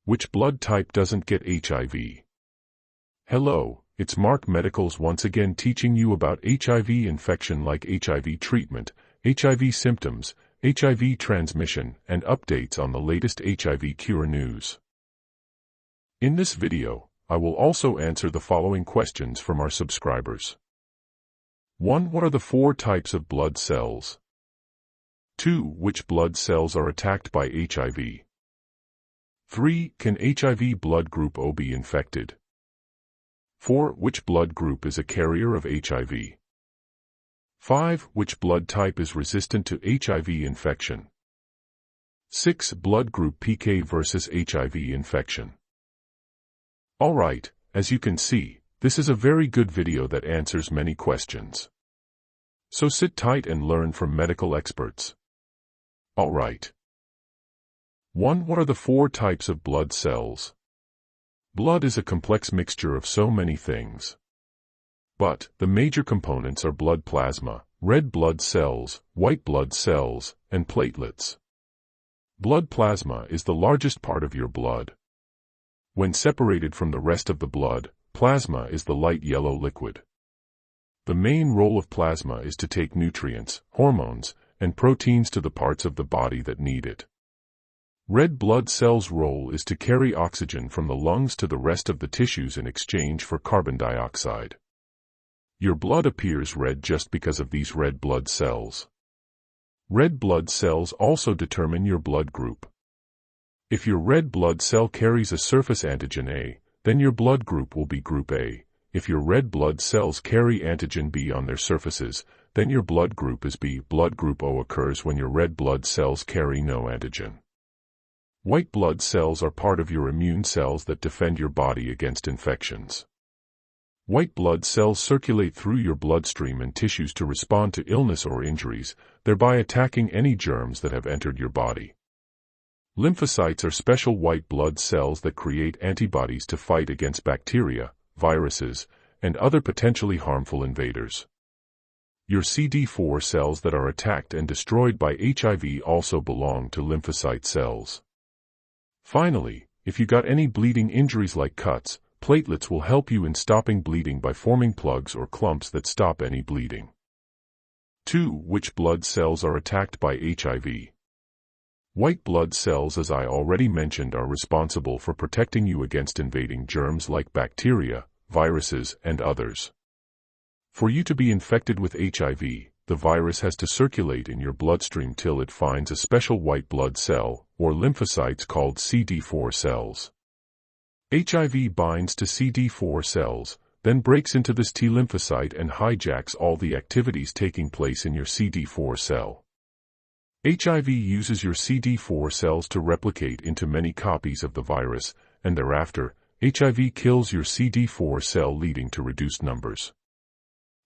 Which blood type doesn't get HIV? Hello, it's Mark Medicals once again teaching you about HIV infection like HIV treatment, HIV symptoms, HIV transmission, and updates on the latest HIV cure news. In this video, I will also answer the following questions from our subscribers. 1. What are the 4 types of blood cells? 2. Which blood cells are attacked by HIV? 3. Can HIV blood group O be infected? 4. Which blood group is a carrier of HIV? 5. Which blood type is resistant to HIV infection? 6. Blood group PK versus HIV infection. Alright, as you can see, this is a very good video that answers many questions. So sit tight and learn from medical experts. Alright. 1. What are the 4 types of blood cells? Blood is a complex mixture of so many things. But the major components are blood plasma, red blood cells, white blood cells, and platelets. Blood plasma is the largest part of your blood. When separated from the rest of the blood, plasma is the light yellow liquid. The main role of plasma is to take nutrients, hormones, and proteins to the parts of the body that need it. Red blood cells' role is to carry oxygen from the lungs to the rest of the tissues in exchange for carbon dioxide. Your blood appears red just because of these red blood cells. Red blood cells also determine your blood group. If your red blood cell carries a surface antigen A, then your blood group will be group A. If your red blood cells carry antigen B on their surfaces, then your blood group is B. Blood group O occurs when your red blood cells carry no antigen. White blood cells are part of your immune cells that defend your body against infections. White blood cells circulate through your bloodstream and tissues to respond to illness or injuries, thereby attacking any germs that have entered your body. Lymphocytes are special white blood cells that create antibodies to fight against bacteria, viruses, and other potentially harmful invaders. Your CD4 cells that are attacked and destroyed by HIV also belong to lymphocyte cells. Finally, if you got any bleeding injuries like cuts, platelets will help you in stopping bleeding by forming plugs or clumps that stop any bleeding. 2. Which blood cells are attacked by HIV? White blood cells, as I already mentioned, are responsible for protecting you against invading germs like bacteria, viruses, and others. For you to be infected with HIV, the virus has to circulate in your bloodstream till it finds a special white blood cell, or lymphocytes called CD4 cells. HIV binds to CD4 cells, then breaks into this T-lymphocyte and hijacks all the activities taking place in your CD4 cell. HIV uses your CD4 cells to replicate into many copies of the virus, and thereafter, HIV kills your CD4 cell, leading to reduced numbers.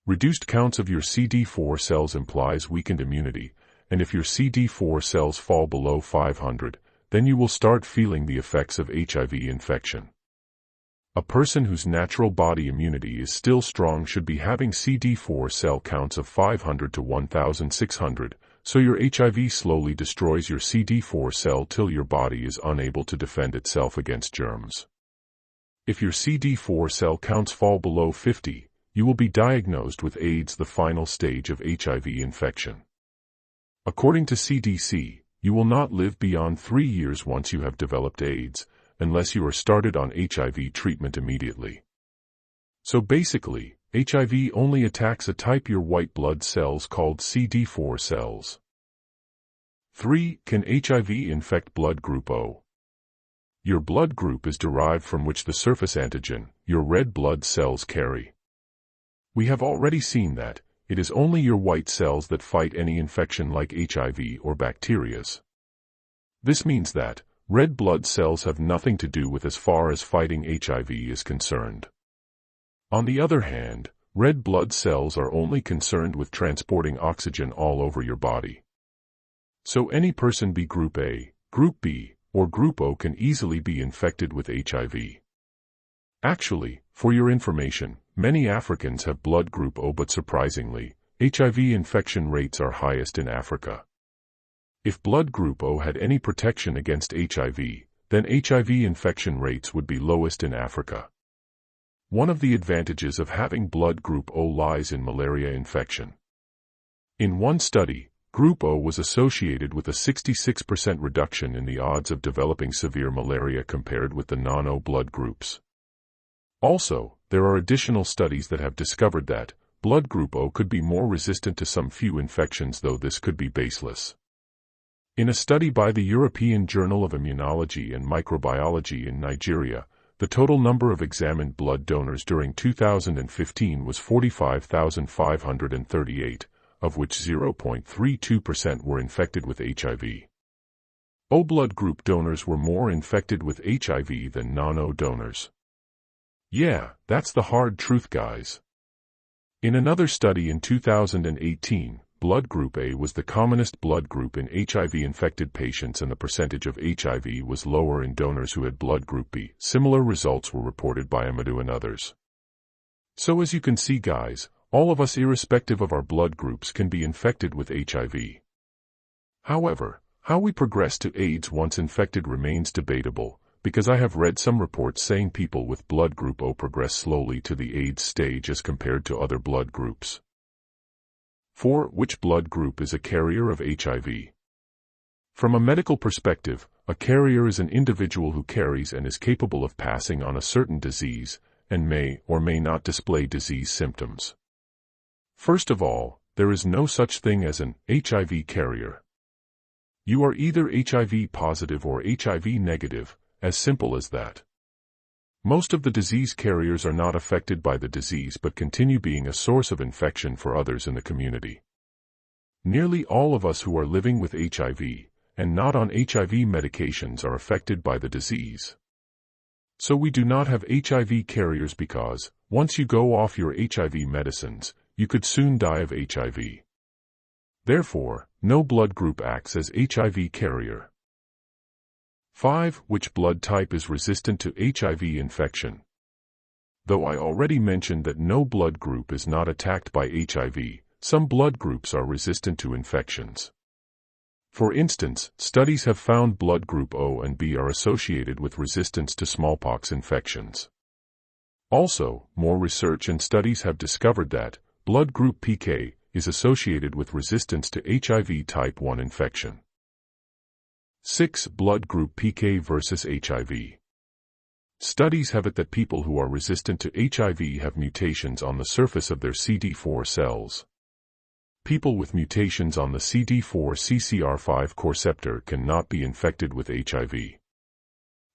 Reduced counts of your CD4 cells implies weakened immunity, and if your CD4 cells fall below 500, then you will start feeling the effects of HIV infection. A person whose natural body immunity is still strong should be having CD4 cell counts of 500 to 1600, so your HIV slowly destroys your CD4 cell till your body is unable to defend itself against germs. If your CD4 cell counts fall below 50, you will be diagnosed with AIDS, the final stage of HIV infection. According to CDC, you will not live beyond 3 years once you have developed AIDS, unless you are started on HIV treatment immediately. So basically, HIV only attacks a type, your white blood cells called CD4 cells. 3. Can HIV infect blood group O? Your blood group is derived from which the surface antigen, your red blood cells, carry. We have already seen that it is only your white cells that fight any infection like HIV or bacterias. This means that red blood cells have nothing to do with as far as fighting HIV is concerned. On the other hand, red blood cells are only concerned with transporting oxygen all over your body. So any person, be Group A, Group B, or Group O, can easily be infected with HIV. Actually, for your information, many Africans have blood group O, but surprisingly, HIV infection rates are highest in Africa. If blood group O had any protection against HIV, then HIV infection rates would be lowest in Africa. One of the advantages of having blood group O lies in malaria infection. In one study, Group O was associated with a 66% reduction in the odds of developing severe malaria compared with the non-O blood groups. Also, there are additional studies that have discovered that blood group O could be more resistant to some few infections, though this could be baseless. In a study by the European Journal of Immunology and Microbiology in Nigeria, the total number of examined blood donors during 2015 was 45,538, of which 0.32% were infected with HIV. O blood group donors were more infected with HIV than non-O donors. Yeah, that's the hard truth, guys. In another study in 2018, blood group A was the commonest blood group in HIV-infected patients, and the percentage of HIV was lower in donors who had blood group B. Similar results were reported by Amadou and others. So as you can see, guys, all of us, irrespective of our blood groups, can be infected with HIV. However, how we progress to AIDS once infected remains debatable, because I have read some reports saying people with blood group O progress slowly to the AIDS stage as compared to other blood groups. 4. Which blood group is a carrier of HIV? From a medical perspective, a carrier is an individual who carries and is capable of passing on a certain disease, and may or may not display disease symptoms. First of all, there is no such thing as an HIV carrier. You are either HIV positive or HIV negative, as simple as that. Most of the disease carriers are not affected by the disease but continue being a source of infection for others in the community. Nearly all of us who are living with HIV and not on HIV medications are affected by the disease. So we do not have HIV carriers because, once you go off your HIV medicines, you could soon die of HIV. Therefore, no blood group acts as HIV carrier. 5. Which blood type is resistant to HIV infection? Though I already mentioned that no blood group is not attacked by HIV, some blood groups are resistant to infections. For instance, studies have found blood group O and B are associated with resistance to smallpox infections. Also, more research and studies have discovered that blood group PK is associated with resistance to HIV type 1 infection. 6. Blood group PK versus HIV. Studies have it that people who are resistant to HIV have mutations on the surface of their CD4 cells. People with mutations on the CD4-CCR5 receptor cannot be infected with HIV.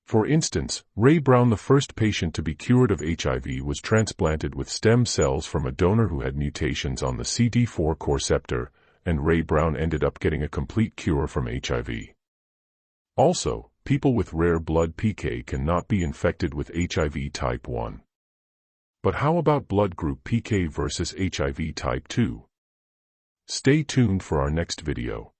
For instance, Ray Brown, the first patient to be cured of HIV, was transplanted with stem cells from a donor who had mutations on the CD4 receptor, and Ray Brown ended up getting a complete cure from HIV. Also, people with rare blood PK cannot be infected with HIV type 1. But how about blood group PK versus HIV type 2? Stay tuned for our next video.